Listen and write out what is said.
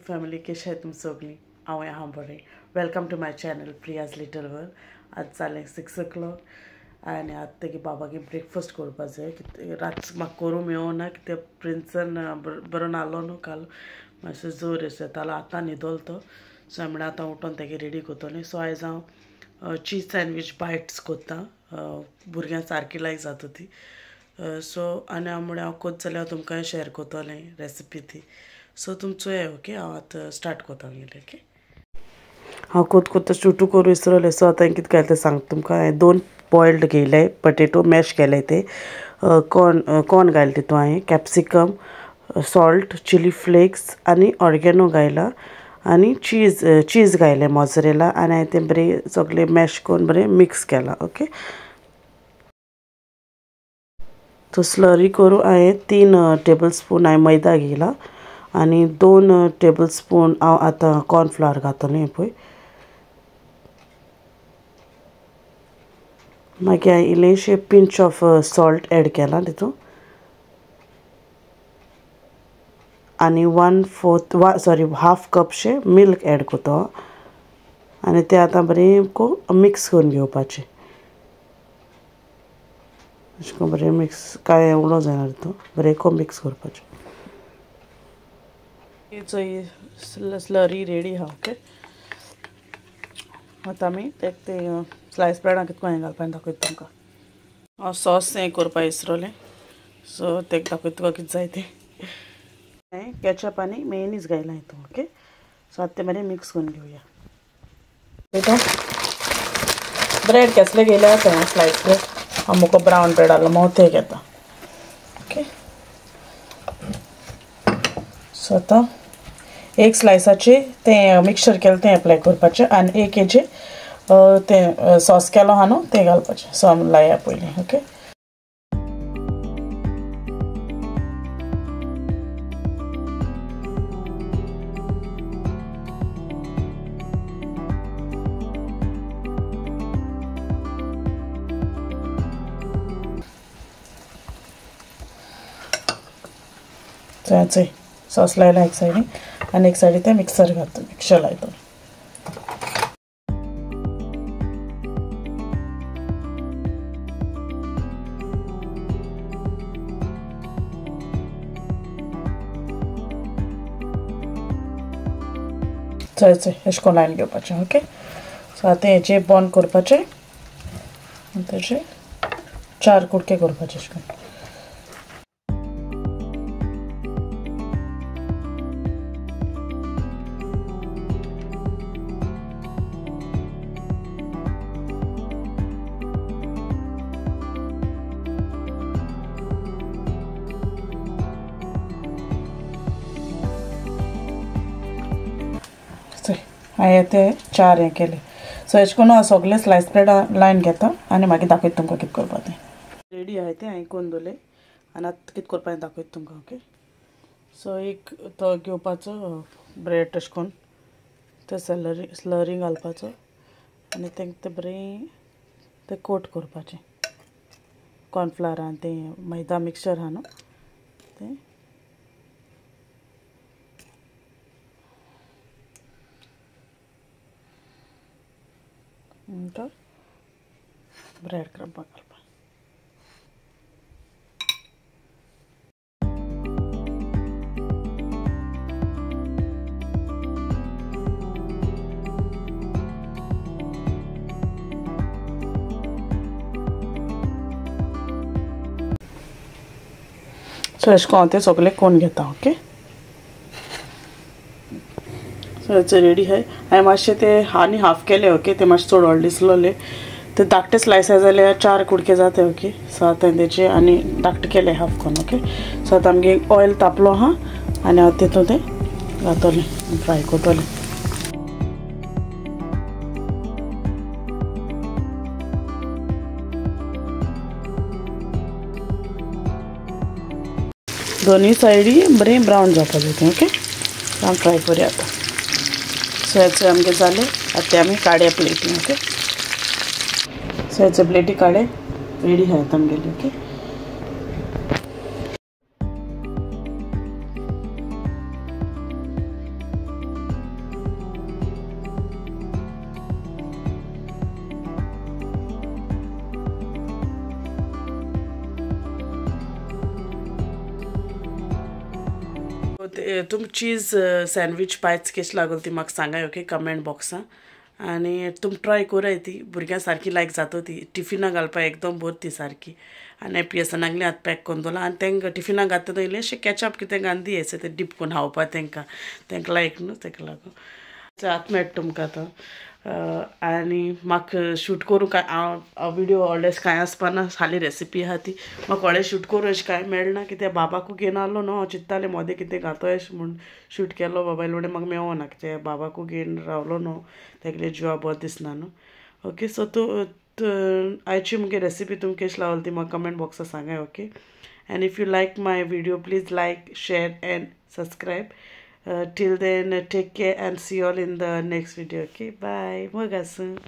Family कशें तुम सगळीं हांव हांव बरें welcome to my channel Priya's little world आज जालें 6 o'clock आनी आतां तेगे बाबागे ब्रेकफास्ट करपा जाय रात म्हाका करूं मेळोना कित्याक प्रिंसान बरो नासलो न्हू काल मातशें जोर येतालो आतां न्हिदोलो तो सो हांवें आतां उठोन तेगे रेडी कोत्तोलें सो आयज हांव चीज सँडवीच बायट्स कोत्तां भुरग्यांक सारकी लायक जाता ती सो आनी हांव म्हळ्यार हांव कोत जाल्यार तुमकां शेअर कोत्तोलें रेसिपी ती सो तुमचो हे ओके हांव आतां स्टार्ट कोत्ता गेलें ओके हांव कोत्ता चुटू करूं विसरलें सो आतां कितें घालें तें सांगता तुमकां हांवें 2 बॉयल्ड घेयले पटेटो मॅश केले ते कॉर्न घाले तितून हांवें कॅप्सिकम सॉल्ट चिली फ्लेक्स आनी ऑर्गेनो घायला आनी चीज घायलें मोझरेला आनी हांवें तें बरें सगळें मॅश करून बरें मिक्स केलां ओके तो स्लरी करूं हांवें 3 टेबल स्पून हांवें मैदा घेयला आनी 2 टेबल स्पून हांव आतां कॉर्नफ्लावर घातलें पळय मागीर हांवें इल्लेशें पिंच ऑफ सॉल्ट एड केलां तितून आनी 1/4 हाफ कपशें मिल्क एड कोतो आनी तें आतां बरें मिक्स करून घेवपाचें अशें करून बरें मिक्स कांय उलो जायना तितून बरें को मिक्स करपाचें स्लरी रेडी आहा ओके आतां आमी ते स्लायस ब्रेडां कितको हें घालपाक दाखयता तुमकां हांव सॉस हें करपा विसरलें सो तेका दाखयता तुका कितें जाय तें हांवें कॅचअप आनी मेयोनीज घायला हितून ओके सो आतां तें बरें मिक्स करून घेवया पळयता ब्रेड केसले घेयल्या हांवें स्लायस ब्रेड हांव मुको ब्रावन ब्रेड आहलो हांव ते घेता ओके सो आतां एक स्लायसाचे तें मिक्सचर केलें तें एप्लाय करपाचें आनी एक हेजें तें सॉस केलो आहा न्हू तें घालपाचें सो आमी लाया पयलीं ओके चल सॉस लायला एक सायडीन आनी एक सायडीन तें मिक्सर लायता चल अशें करून लायन घेवपाचें ओके सो आतां हेजें बंद करपाचें तेजे 4 कुडके करपाचे अशें करून हांवें ते 4 हें केले सो अशें करून हांव सगळे स्लायस ब्रेड लायन घेता आनी मागीर दाखयता तुमकां कितें करपा तें रेडी आहाय तें हांवें करून दवरलें आनी आतां कितें करपा तें दाखयता तुमकां ओके सो एक तो घेवपाचो ब्रेड तशें करून ते स्लरी घालपाचो आनी तेंकां बरें तें कोट करपाचें कॉर्नफ्लावरान तें मैदा मिक्सचर आहा न्हू तें ब्रेड क्रम्पाक घालपा सो अशें करून तें सगळें कोण घेता ओके सो हेचे रेडी आहाय हांवें मातशें ते आनी हाफ केले ओके ते मातशें चड व्हड दिसलोले ते धाकटे स्लायस आहाय जाल्यार 4 कुडके जाता ओके सो आतां तेचे आनी धाकटे केले हाफ करून ओके सो आतां आमगे ऑयल तापलो आहा आनी हांव तितून तें घातलें फ्राय करतलें दोनी सायडी बरें ब्रावन जावपा जाय तें ओके हांव फ्राय करूया आतां सो हेचे आमगे जालें आतां ते आमी काडया प्लेटीन ओके सो हेचे प्लेटी काडे रेडी आहाय आमगेली ओके तुम चीज सँडवीच पायच कशी लागल ती म्हाका सांगाय ओके कमेंट बॉक्सान आनी तुम ट्राय कराय ती भुरग्यां सारकी लायक जाता ती टिफिना घालपाक एकदम बरी ती सारकी आनी पियेसनागली आतां पॅक करून दवरला आनी तांकां टिफिना घातले तो इल्लेशें कॅचअप कितें घालून दियेसो ते डीप करून खावपाक तांकां लायक न्हू ताका लागून आतां मेळटा तुमकां आतां आनी म्हाका शूट करूं काय हांव विडियो ऑलरेडी कांय आसपाना खाली रेसिपी आहा ती म्हाका व्हडलें शूट करूं अशें कांय मेळना कित्याक बाबाकू घेवन आहलो न्हू हांव चिंत्तालें मोदें कितें घातोय अशें म्हूण शूट केलो मोबायल म्हणून म्हाका मेळोना कित्याक बाबाकू घेवन रावलो न्हू तेगेले जिवा बरें दिसना न्हू ओके सो तूं आयची मुगे रेसिपी तुमकां कशी लागली ती म्हाका कमेंट बॉक्सान सांगाय okay and if you like my video please like share and subscribe till then take care and see you all in the next video. Okay, bye. Mogasu.